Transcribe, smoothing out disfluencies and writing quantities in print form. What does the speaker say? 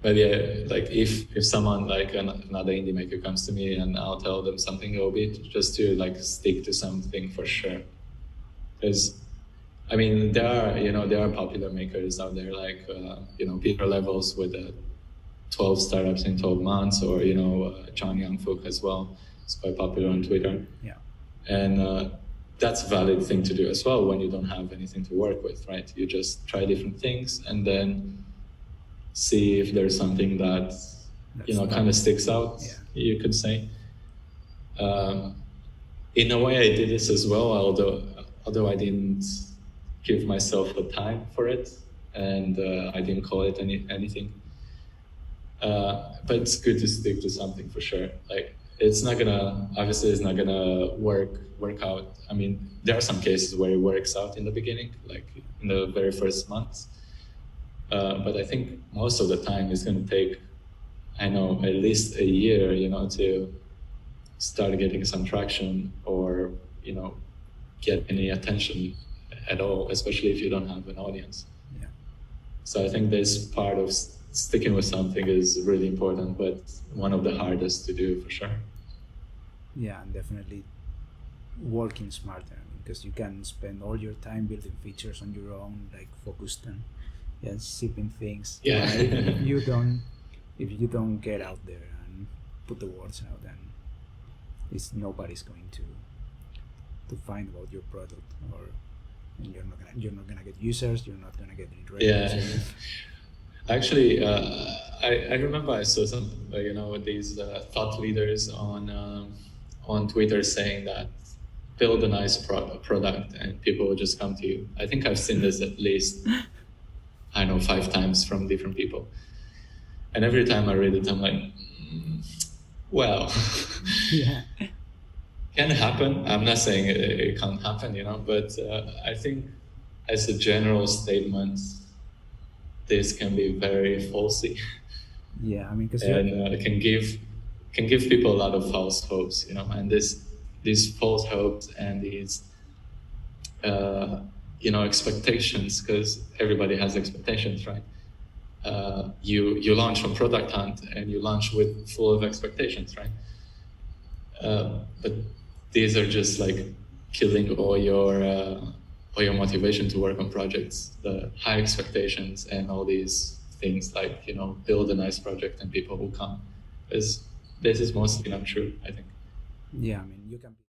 But yeah, like if someone like another indie maker comes to me and I'll tell them something, it'll be just to like stick to something for sure. Because I mean, there are popular makers out there like Peter Levels with 12 startups in 12 months, or John Youngfook as well. It's quite popular on Twitter. Yeah. And that's a valid thing to do as well when you don't have anything to work with, right? You just try different things and then see if there's something that kind of sticks out, you could say. In a way, I did this as well, although I didn't give myself the time for it, and I didn't call it anything. But it's good to stick to something for sure. Like it's not gonna work out. I mean, there are some cases where it works out in the beginning, like in the very first months. But I think most of the time it's going to take, at least a year, to start getting some traction or, get any attention at all, especially if you don't have an audience. Yeah. So I think this part of sticking with something is really important, but one of the hardest to do for sure. Yeah, and definitely working smarter, because you can spend all your time building features on your own, like focused on shipping things. Yeah. If you don't get out there and put the words out, then nobody's going to find about your product, or you're not gonna get users. You're not gonna get any revenue. Yeah. Actually, I remember I saw some these thought leaders on Twitter saying that build a nice product and people will just come to you. I think I've seen this at least 5 times from different people, and every time I read it, I'm like, well, yeah, can happen. I'm not saying it can't happen, but I think as a general statement, this can be very falsy. Yeah, I mean, because it can give people a lot of false hopes, and these false hopes and these expectations, because everybody has expectations, right? You launch on Product Hunt and you launch with full of expectations, right? But these are just like killing all your motivation to work on projects. The high expectations and all these things, like build a nice project and people will come. This is mostly not true, I think. Yeah, I mean, you can be